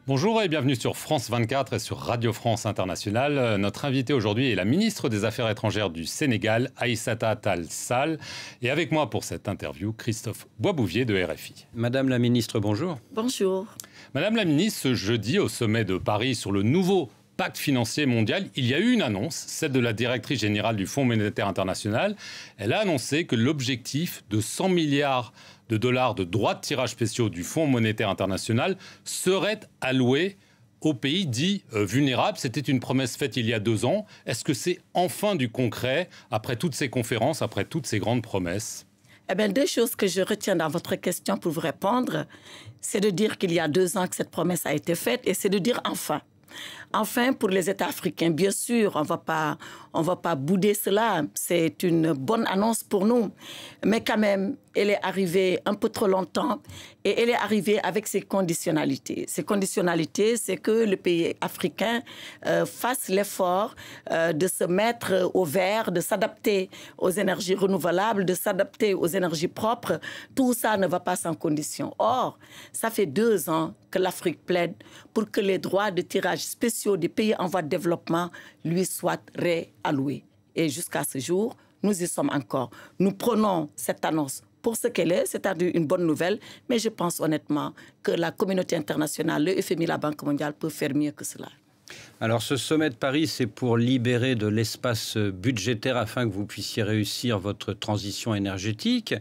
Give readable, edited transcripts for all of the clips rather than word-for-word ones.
Bonjour et bienvenue sur France 24 et sur Radio France Internationale. Notre invitée aujourd'hui est la ministre des Affaires étrangères du Sénégal, Aïssata Tall Sall. Et avec moi pour cette interview, Christophe Boisbouvier de RFI. Madame la ministre, bonjour. Bonjour. Madame la ministre, ce jeudi au sommet de Paris sur le nouveau pacte financier mondial, il y a eu une annonce, celle de la directrice générale du Fonds monétaire international. Elle a annoncé que l'objectif de 100 milliards de dollars de droits de tirage spéciaux du Fonds monétaire international serait alloué aux pays dits vulnérables. C'était une promesse faite il y a 2 ans. Est-ce que c'est enfin du concret après toutes ces conférences, après toutes ces grandes promesses ? Eh bien, 2 choses que je retiens dans votre question pour vous répondre, c'est de dire qu'il y a 2 ans que cette promesse a été faite et c'est de dire enfin. Enfin, pour les États africains, bien sûr, on va pas bouder cela. C'est une bonne annonce pour nous. Mais quand même, elle est arrivée un peu trop longtemps et elle est arrivée avec ses conditionnalités. Ces conditionnalités, c'est que le pays africain fasse l'effort de se mettre au vert, de s'adapter aux énergies renouvelables, de s'adapter aux énergies propres. Tout ça ne va pas sans condition. Or, ça fait 2 ans que l'Afrique plaide pour que les droits de tirage spéciaux des pays en voie de développement lui soient réalloués. Et jusqu'à ce jour, nous y sommes encore. Nous prenons cette annonce pour ce qu'elle est, c'est-à-dire une bonne nouvelle, mais je pense honnêtement que la communauté internationale, le FMI, la Banque mondiale peuvent faire mieux que cela. Alors ce sommet de Paris, c'est pour libérer de l'espace budgétaire afin que vous puissiez réussir votre transition énergétique,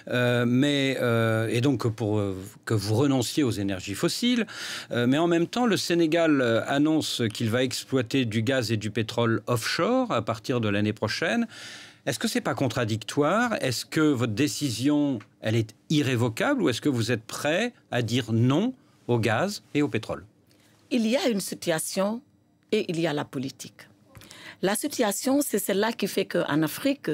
et donc pour que vous renonciez aux énergies fossiles. Mais en même temps, le Sénégal annonce qu'il va exploiter du gaz et du pétrole offshore à partir de l'année prochaine. Est-ce que ce n'est pas contradictoire? Est-ce que votre décision, elle est irrévocable ou est-ce que vous êtes prêt à dire non au gaz et au pétrole? Il y a une situation et il y a la politique. La situation, c'est celle-là qui fait qu'en Afrique,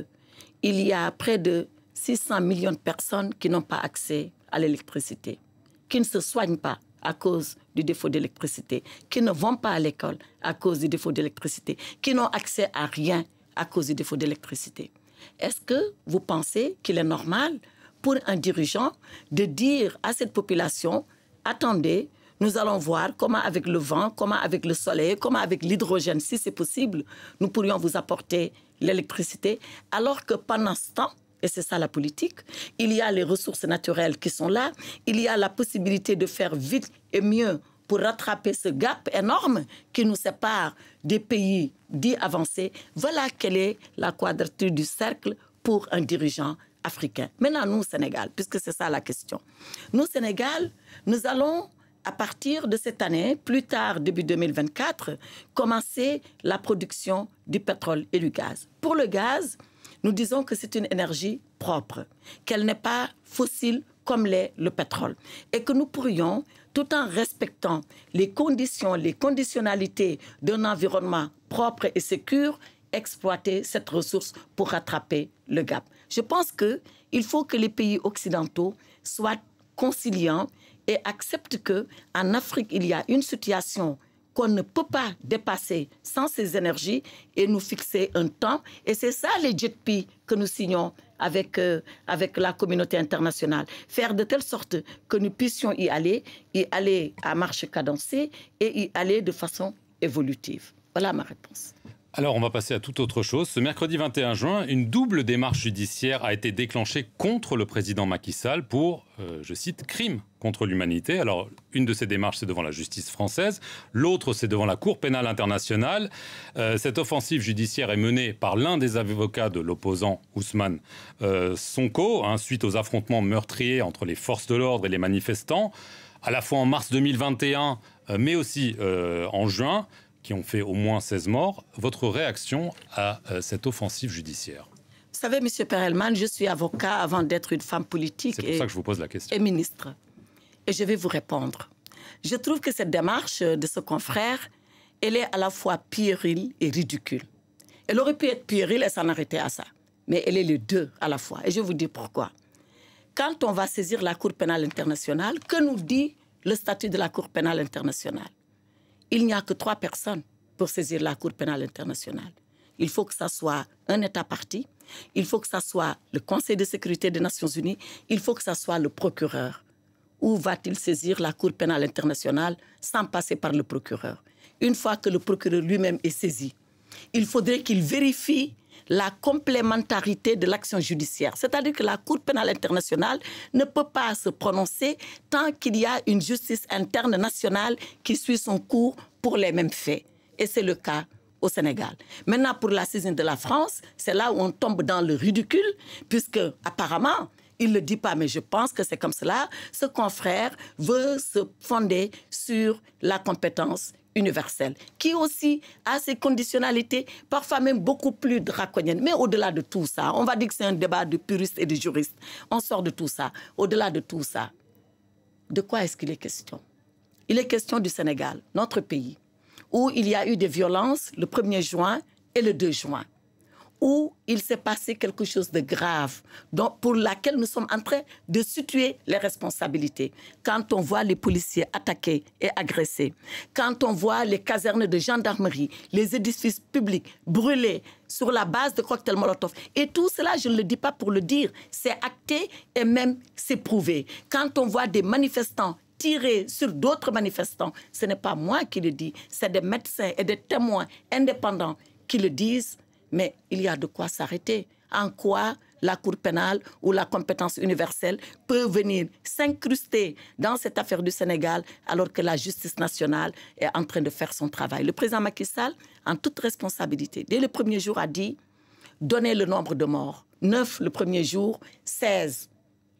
il y a près de 600 millions de personnes qui n'ont pas accès à l'électricité, qui ne se soignent pas à cause du défaut d'électricité, qui ne vont pas à l'école à cause du défaut d'électricité, qui n'ont accès à rien à cause du défaut d'électricité. Est-ce que vous pensez qu'il est normal pour un dirigeant de dire à cette population « Attendez, nous allons voir comment avec le vent, comment avec le soleil, comment avec l'hydrogène, si c'est possible, nous pourrions vous apporter l'électricité » alors que pendant ce temps, et c'est ça la politique, il y a les ressources naturelles qui sont là, il y a la possibilité de faire vite et mieux pour rattraper ce gap énorme qui nous sépare des pays dits avancés. Voilà quelle est la quadrature du cercle pour un dirigeant africain. Maintenant, nous, Sénégal, puisque c'est ça la question. Nous, Sénégal, nous allons, à partir de cette année, plus tard, début 2024, commencer la production du pétrole et du gaz. Pour le gaz, nous disons que c'est une énergie propre, qu'elle n'est pas fossile comme l'est le pétrole, et que nous pourrions, tout en respectant les conditions, les conditionnalités d'un environnement propre et sécure, exploiter cette ressource pour rattraper le gap. Je pense qu'il faut que les pays occidentaux soient conciliants et acceptent qu'en Afrique, il y a une situation qu'on ne peut pas dépasser sans ces énergies et nous fixer un temps. Et c'est ça les JETP que nous signons avec la communauté internationale. Faire de telle sorte que nous puissions y aller à marche cadencée et y aller de façon évolutive. Voilà ma réponse. Alors, on va passer à toute autre chose. Ce mercredi 21 juin, une double démarche judiciaire a été déclenchée contre le président Macky Sall pour, je cite, crime contre l'humanité. Alors, une de ces démarches, c'est devant la justice française. L'autre, c'est devant la Cour pénale internationale. Cette offensive judiciaire est menée par l'un des avocats de l'opposant Ousmane Sonko, suite aux affrontements meurtriers entre les forces de l'ordre et les manifestants, à la fois en mars 2021, mais aussi en juin, qui ont fait au moins 16 morts. Votre réaction à cette offensive judiciaire? Vous savez, M. Perelman, je suis avocat avant d'être une femme politique. C'est pour ça que je vous pose la question. Et ministre. Et je vais vous répondre. Je trouve que cette démarche de ce confrère, elle est à la fois puérile et ridicule. Elle aurait pu être puérile et s'en arrêter à ça. Mais elle est les deux à la fois. Et je vais vous dire pourquoi. Quand on va saisir la Cour pénale internationale, que nous dit le statut de la Cour pénale internationale? Il n'y a que 3 personnes pour saisir la Cour pénale internationale. Il faut que ça soit un État parti, il faut que ça soit le Conseil de sécurité des Nations Unies, il faut que ça soit le procureur ou va-t-il saisir la Cour pénale internationale sans passer par le procureur? Une fois que le procureur lui-même est saisi, il faudrait qu'il vérifie la complémentarité de l'action judiciaire. C'est-à-dire que la Cour pénale internationale ne peut pas se prononcer tant qu'il y a une justice interne nationale qui suit son cours pour les mêmes faits. Et c'est le cas au Sénégal. Maintenant, pour la saisine de la France, c'est là où on tombe dans le ridicule, puisque apparemment, il ne le dit pas, mais je pense que c'est comme cela, ce confrère veut se fonder sur la compétence universelle, qui aussi a ses conditionnalités, parfois même beaucoup plus draconiennes. Mais au-delà de tout ça, on va dire que c'est un débat de puristes et de juristes. On sort de tout ça. Au-delà de tout ça, de quoi est-ce qu'il est question? Il est question du Sénégal, notre pays, où il y a eu des violences le 1er juin et le 2 juin, où il s'est passé quelque chose de grave, pour laquelle nous sommes en train de situer les responsabilités. Quand on voit les policiers attaqués et agressés, quand on voit les casernes de gendarmerie, les édifices publics brûlés sur la base de cocktails Molotov, et tout cela, je ne le dis pas pour le dire, c'est acté et même c'est prouvé. Quand on voit des manifestants tirer sur d'autres manifestants, ce n'est pas moi qui le dis, c'est des médecins et des témoins indépendants qui le disent. Mais il y a de quoi s'arrêter. En quoi la Cour pénale ou la compétence universelle peut venir s'incruster dans cette affaire du Sénégal alors que la justice nationale est en train de faire son travail. Le président Macky Sall, en toute responsabilité, dès le 1er jour a dit « donnez le nombre de morts ». 9 le 1er jour, 16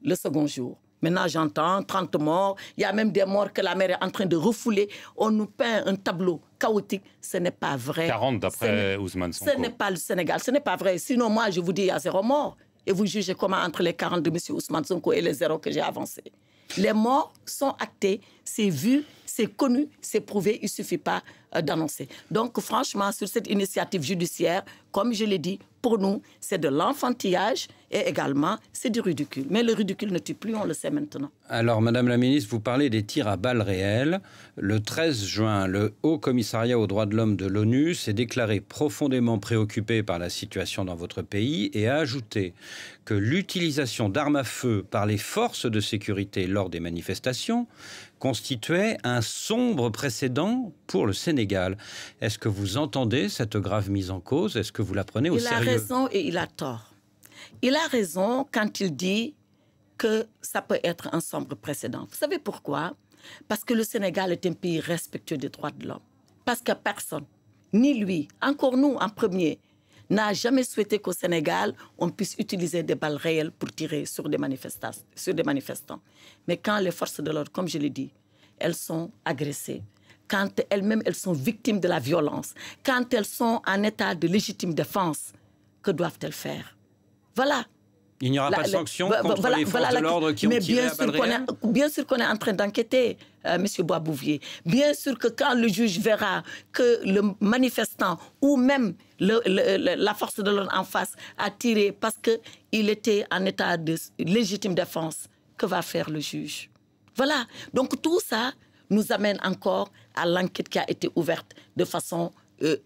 le second jour. Maintenant, j'entends 30 morts. Il y a même des morts que la mer est en train de refouler. On nous peint un tableau chaotique. Ce n'est pas vrai. 40 d'après Ousmane Sonko. Ce n'est pas le Sénégal. Ce n'est pas vrai. Sinon, moi, je vous dis, il y a 0 mort. Et vous jugez comment entre les 40 de M. Ousmane Sonko et les 0 que j'ai avancés. Les morts sont actés. C'est vu, c'est connu, c'est prouvé. Il ne suffit pas d'annoncer. Donc, franchement, sur cette initiative judiciaire, comme je l'ai dit, pour nous, c'est de l'enfantillage et également, c'est du ridicule. Mais le ridicule ne tue plus, on le sait maintenant. Alors, Madame la Ministre, vous parlez des tirs à balles réelles. Le 13 juin, le Haut Commissariat aux droits de l'homme de l'ONU s'est déclaré profondément préoccupé par la situation dans votre pays et a ajouté que l'utilisation d'armes à feu par les forces de sécurité lors des manifestations constituait un sombre précédent pour le Sénégal. Est-ce que vous entendez cette grave mise en cause? Est-ce que vous la prenez au sérieux? Il a raison et il a tort. Il a raison quand il dit que ça peut être un sombre précédent. Vous savez pourquoi? Parce que le Sénégal est un pays respectueux des droits de l'homme. Parce que personne, ni lui, encore nous en premier, n'a jamais souhaité qu'au Sénégal, on puisse utiliser des balles réelles pour tirer sur des manifestants. Mais quand les forces de l'ordre, comme je l'ai dit, elles sont agressées, quand elles-mêmes elles sont victimes de la violence, quand elles sont en état de légitime défense, que doivent-elles faire? Voilà. Il n'y aura pas de sanctions contre les forces de l'ordre qui ont tiré à balles réelles? Bien sûr qu'on est en train d'enquêter, M. Bois-Bouvier. Bien sûr que quand le juge verra que le manifestant ou même la force de l'ordre en face a tiré parce qu'il était en état de légitime défense, que va faire le juge? Voilà. Donc tout ça nous amène encore à l'enquête qui a été ouverte de façon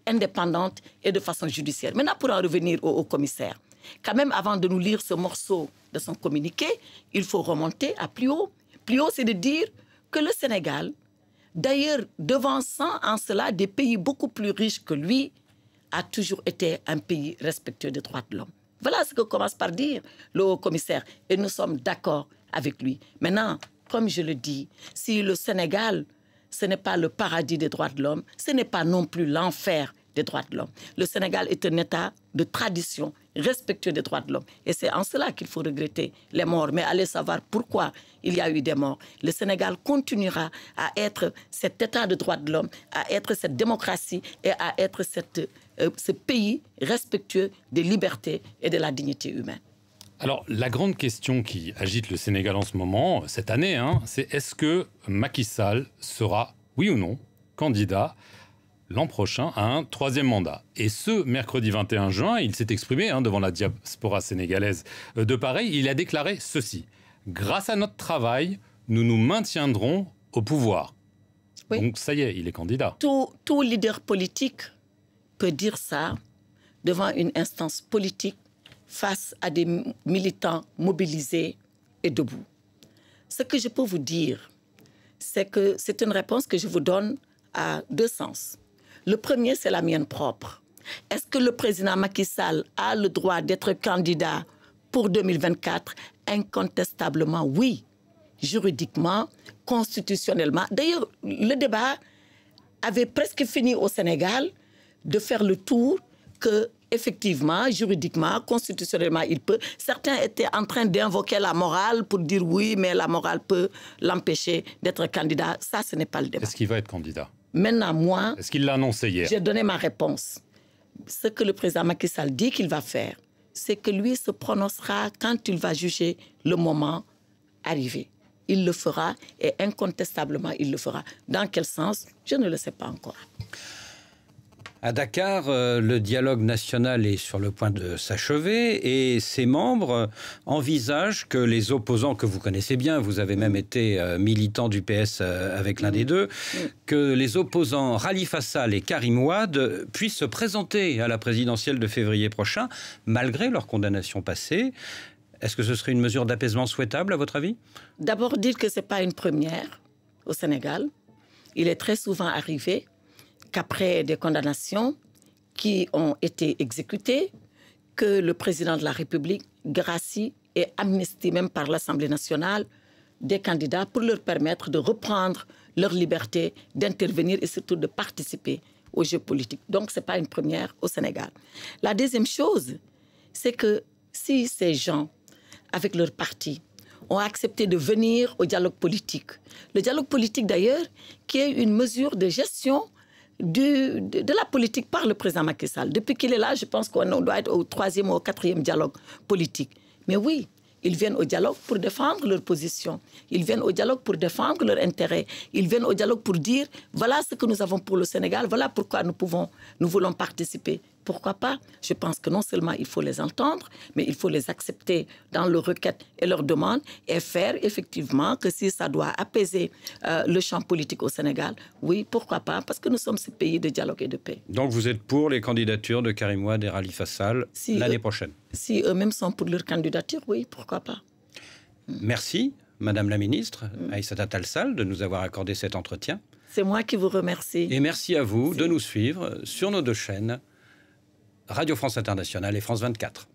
indépendante et de façon judiciaire. Maintenant, pour en revenir au commissaire, quand même, avant de nous lire ce morceau de son communiqué, il faut remonter à plus haut. Plus haut, c'est de dire que le Sénégal, d'ailleurs devançant en cela des pays beaucoup plus riches que lui, a toujours été un pays respectueux des droits de l'homme. Voilà ce que commence par dire le haut commissaire. Et nous sommes d'accord avec lui. Maintenant, comme je le dis, si le Sénégal, ce n'est pas le paradis des droits de l'homme, ce n'est pas non plus l'enfer des droits de l'homme. Le Sénégal est un État de tradition respectueux des droits de l'homme. Et c'est en cela qu'il faut regretter les morts. Mais allez savoir pourquoi il y a eu des morts. Le Sénégal continuera à être cet État de droits de l'homme, à être cette démocratie et à être ce pays respectueux des libertés et de la dignité humaine. Alors, la grande question qui agite le Sénégal en ce moment, cette année, c'est est-ce que Macky Sall sera, oui ou non, candidat l'an prochain à un 3e mandat. Et ce mercredi 21 juin, il s'est exprimé devant la diaspora sénégalaise de Paris. Il a déclaré ceci: grâce à notre travail, nous nous maintiendrons au pouvoir. Oui. Donc ça y est, il est candidat. Tout leader politique peut dire ça devant une instance politique face à des militants mobilisés et debout. Ce que je peux vous dire, c'est que c'est une réponse que je vous donne à deux sens. Le premier, c'est la mienne propre. Est-ce que le président Macky Sall a le droit d'être candidat pour 2024? Incontestablement, oui. Juridiquement, constitutionnellement. D'ailleurs, le débat avait presque fini au Sénégal de faire le tour que, effectivement, juridiquement, constitutionnellement, il peut. Certains étaient en train d'invoquer la morale pour dire oui, mais la morale peut l'empêcher d'être candidat. Ça, ce n'est pas le débat. Est-ce qu'il va être candidat? Maintenant, moi... Est-ce qu'il l'a annoncé hier? J'ai donné ma réponse. Ce que le président Macky Sall dit qu'il va faire, c'est que lui se prononcera quand il va juger le moment arrivé. Il le fera et incontestablement, il le fera. Dans quel sens? Je ne le sais pas encore. À Dakar, le dialogue national est sur le point de s'achever et ses membres envisagent que les opposants que vous connaissez bien, vous avez même été militant du PS avec l'un des deux, que les opposants Khalifa Sall et Karim Wade puissent se présenter à la présidentielle de février prochain, malgré leur condamnation passée. Est-ce que ce serait une mesure d'apaisement souhaitable, à votre avis? D'abord, dire que ce n'est pas une première au Sénégal. Il est très souvent arrivé qu'après des condamnations qui ont été exécutées, que le président de la République gracie et amnistie même par l'Assemblée nationale des candidats pour leur permettre de reprendre leur liberté d'intervenir et surtout de participer aux jeux politiques. Donc, ce n'est pas une première au Sénégal. La deuxième chose, c'est que si ces gens, avec leur parti, ont accepté de venir au dialogue politique, le dialogue politique d'ailleurs, qui est une mesure de gestion de la politique par le président Macky Sall. Depuis qu'il est là, je pense qu'on doit être au 3e ou au 4e dialogue politique. Mais oui, ils viennent au dialogue pour défendre leur position. Ils viennent au dialogue pour défendre leurs intérêts. Ils viennent au dialogue pour dire, voilà ce que nous avons pour le Sénégal, voilà pourquoi nous voulons participer. Pourquoi pas? Je pense que non seulement il faut les entendre, mais il faut les accepter dans leurs requêtes et leurs demandes et faire effectivement que si ça doit apaiser le champ politique au Sénégal, oui, pourquoi pas? Parce que nous sommes ce pays de dialogue et de paix. Donc vous êtes pour les candidatures de Karim Wade et Khalifa Sall l'année prochaine? Si eux-mêmes sont pour leur candidature, oui, pourquoi pas? Merci, Madame la Ministre, Aïssata Tall Sall, de nous avoir accordé cet entretien. C'est moi qui vous remercie. Et merci à vous de nous suivre sur nos deux chaînes, Radio France Internationale et France 24.